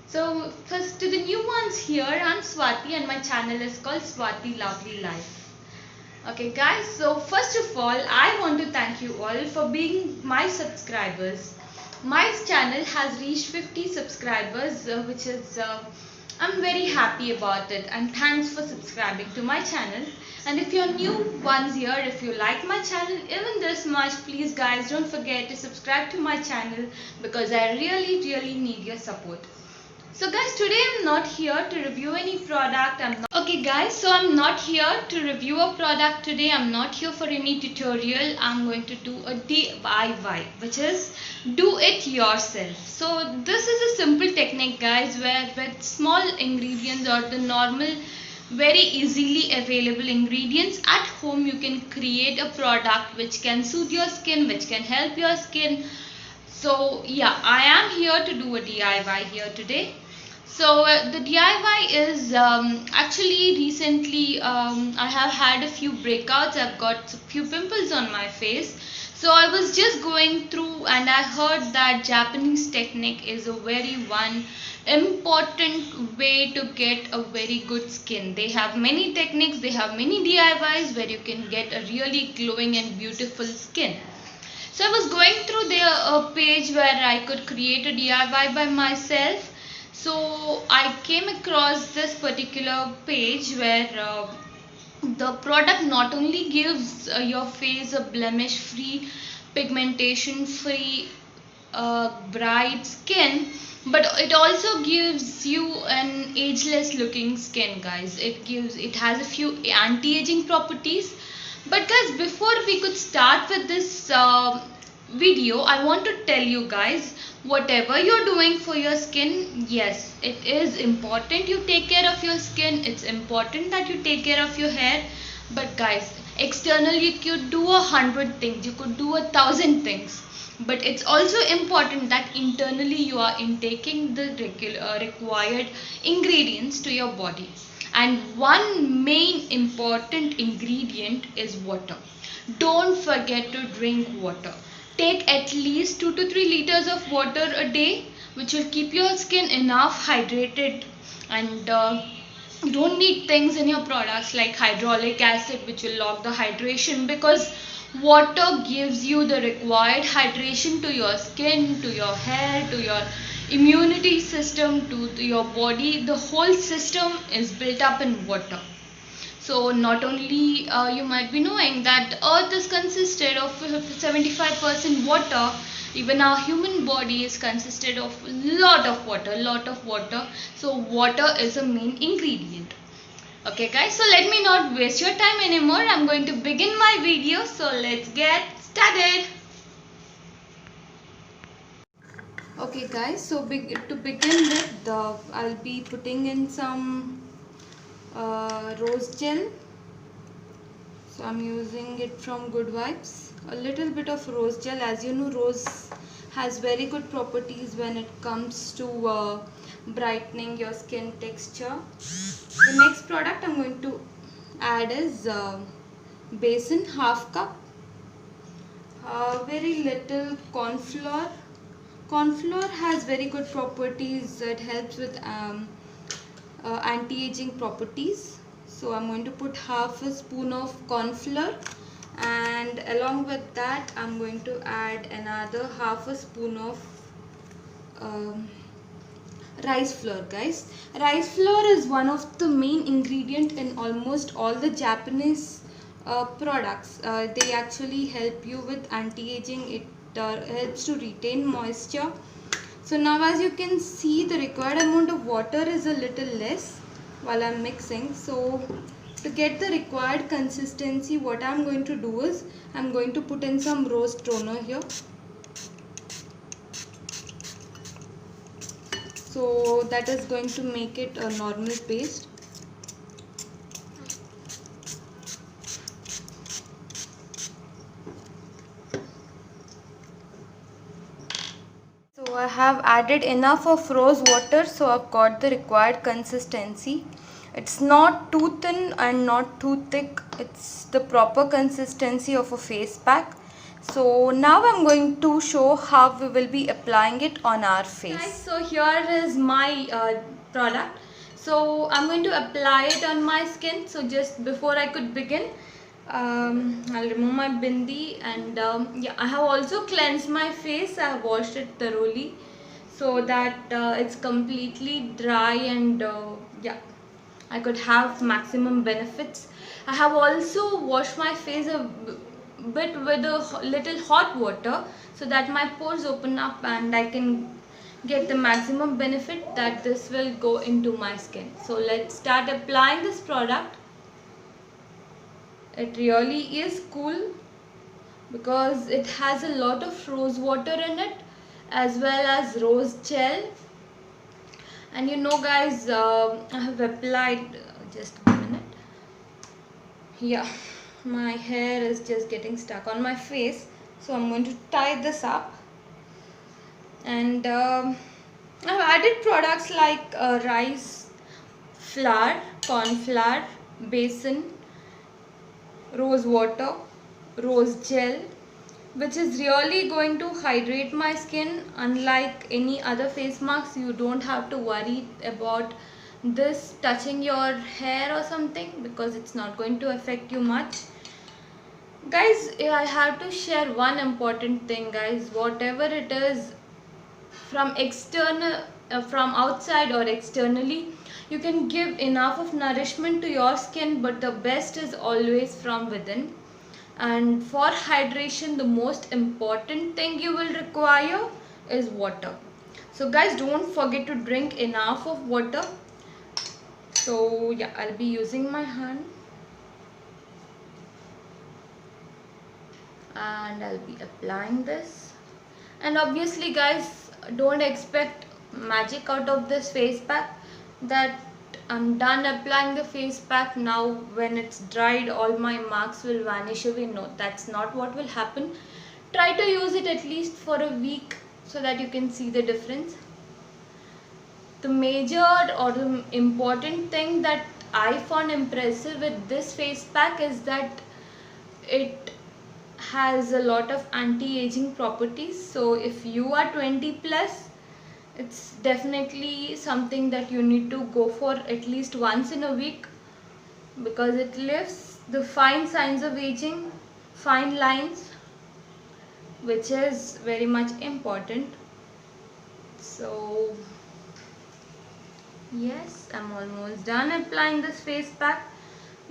So first to the new ones here, I'm Swati and my channel is called Swati Lovely Life. Okay guys, so first of all I want to thank you all for being my subscribers. My channel has reached 50 subscribers which is I'm very happy about it, and thanks for subscribing to my channel. And if you're new ones here, if you like my channel even this much, please guys don't forget to subscribe to my channel because I really need your support. So guys, today I'm not here to review any product. Okay guys, so I'm not here to review a product today. I'm not here for any tutorial. I'm going to do a DIY, which is do it yourself. So this is a simple technique guys, where with small ingredients or the normal very easily available ingredients at home you can create a product which can suit your skin, which can help your skin. So yeah, I am here to do a DIY here today. So the DIY is actually recently I have had a few breakouts. I've got a few pimples on my face. So I was just going through and I heard that Japanese technique is a very one important way to get a very good skin. They have many techniques, they have many DIYs where you can get a really glowing and beautiful skin. So I was going through their page where I could create a DIY by myself. So I came across this particular page where the product not only gives your face a blemish free, pigmentation free, bright skin, but it also gives you an ageless looking skin guys. It has a few anti-aging properties. But guys, before we could start with this video, I want to tell you guys, whatever you're doing for your skin, yes, it is important you take care of your skin. It's important that you take care of your hair. But guys, externally you could do 100 things, you could do 1,000 things, but it's also important that internally you are intaking the required ingredients to your body. And one main important ingredient is water. Don't forget to drink water. Take at least 2 to 3 liters of water a day, which will keep your skin enough hydrated. And you don't need things in your products like hyaluronic acid, which will lock the hydration, because water gives you the required hydration to your skin, to your hair, to your immunity system, to your body. The whole system is built up in water. So not only you might be knowing that earth is consisted of 75% water, even our human body is consisted of lot of water. So water is a main ingredient. Okay guys, so let me not waste your time anymore. I'm going to begin my video, so let's get started. Okay guys, so to begin with, I'll be putting in some rose gel. So I'm using it from Good Vibes. A little bit of rose gel. As you know, rose has very good properties when it comes to brightening your skin texture. The next product I'm going to add is besan, half cup. Very little corn flour. Corn flour has very good properties. It helps with anti-aging properties. So I'm going to put half a spoon of corn flour, and along with that I'm going to add another half a spoon of rice flour guys. Rice flour is one of the main ingredient in almost all the Japanese products. They actually help you with anti-aging. It helps to retain moisture. So now as you can see, the required amount of water is a little less while I'm mixing. So to get the required consistency, what I'm going to do is I'm going to put in some rose toner here. So that is going to make it a normal paste. So I have added enough of rose water, so I've got the required consistency. It's not too thin and not too thick. It's the proper consistency of a face pack. So now I'm going to show how we will be applying it on our face. Guys, so here is my product. So I'm going to apply it on my skin. So just before I could begin, I'll remove my bindi, and yeah, I have also cleansed my face. I have washed it thoroughly so that it's completely dry, and yeah, I could have maximum benefits. I have also washed my face a bit with a little hot water so that my pores open up and I can get the maximum benefit that this will go into my skin. So let's start applying this product. It really is cool because it has a lot of rose water in it as well as rose gel. And you know guys, I have applied, just a minute, yeah, my hair is just getting stuck on my face, so I'm going to tie this up. And I've added products like rice flour, corn flour, besan, rose water, rose gel, which is really going to hydrate my skin. Unlike any other face masks, you don't have to worry about this touching your hair or something because it's not going to affect you much. Guys, I have to share one important thing, guys. Whatever it is, from external, from outside or externally, you can give enough of nourishment to your skin, but the best is always from within. And for hydration, the most important thing you will require is water. So guys, don't forget to drink enough of water. So yeah, I'll be using my hand and I'll be applying this. And obviously guys, don't expect magic out of this face pack, that I'm done applying the face pack, now when it's dried all my marks will vanish away. No, that's not what will happen. Try to use it at least for a week so that you can see the difference. The major or the important thing that I found impressive with this face pack is that it has a lot of anti-aging properties. So if you are 20 plus, it's definitely something that you need to go for at least once in a week, because it lifts the fine signs of aging, fine lines, which is very much important. So yes, I'm almost done applying this face pack.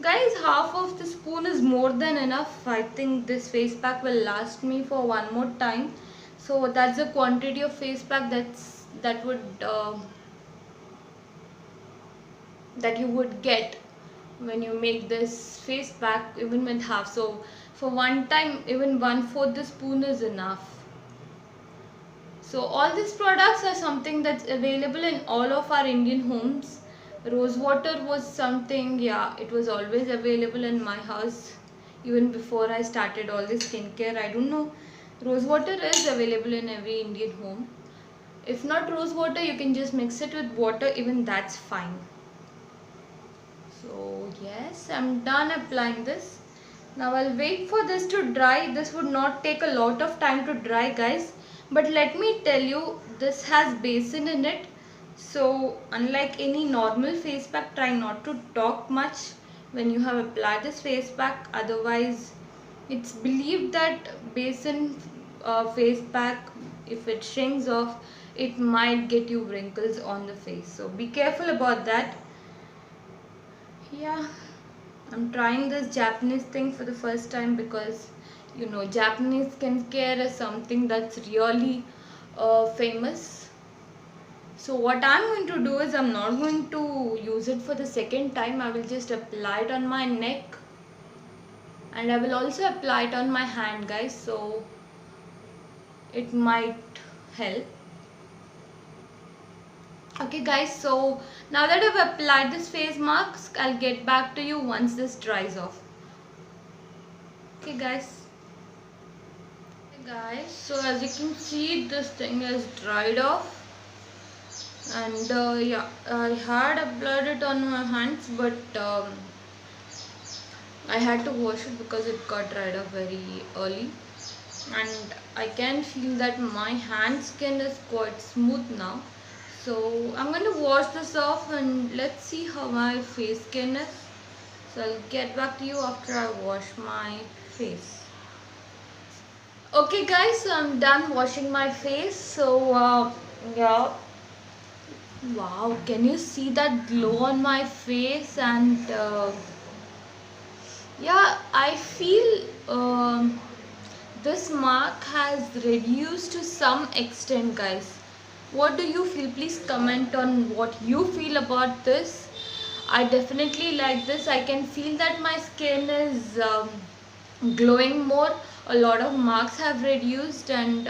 Guys, half of the spoon is more than enough. I think this face pack will last me for one more time. So that's the quantity of face pack that you would get when you make this face pack, even with half. So for one time, even 1/4 the spoon is enough. So all these products are something that's available in all of our Indian homes. Rose water was something, yeah, it was always available in my house even before I started all this skincare. I don't know, rose water is available in every Indian home. If not rose water, you can just mix it with water, even that's fine. So yes, I'm done applying this. Now I'll wait for this to dry. This would not take a lot of time to dry, guys. But let me tell you, this has besan in it. So unlike any normal face pack, try not to talk much when you have applied this face pack. Otherwise, it's believed that besan face pack, if it shrinks off, it might get you wrinkles on the face. So be careful about that. Yeah, I'm trying this Japanese thing for the first time because you know Japanese skincare is something that's really famous. So what I'm going to do is I'm not going to use it for the second time. I will just apply it on my neck and I will also apply it on my hand, guys, so it might help. Okay guys, so now that I've applied this face mask, I'll get back to you once this dries off. Okay guys, so as you can see, this thing is dried off, and yeah, I had applied it on my hands, but I had to wash it because it got dried off very early. and I can feel that my hand skin is quite smooth now. So I'm going to wash this off and let's see how my face skin is. So I'll get back to you after I wash my face. Okay guys, so I'm done washing my face. So yeah, wow, can you see that glow on my face? And yeah, I feel this mark has reduced to some extent, guys. What do you feel? Please comment on what you feel about this. I definitely like this. I can feel that my skin is glowing more. A lot of marks have reduced, and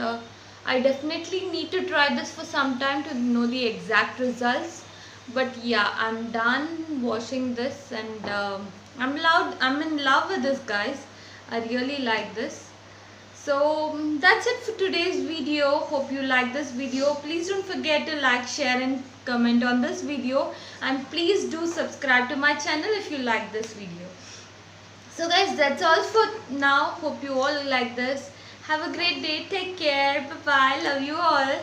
I definitely need to try this for some time to know the exact results. But yeah, I'm done washing this, and I'm in love with this, guys. I really like this. So that's it for today's video. Hope you like this video. Please don't forget to like, share and comment on this video, and please do subscribe to my channel if you like this video. So guys, that's all for now. Hope you all like this. Have a great day. Take care. Bye bye. Love you all.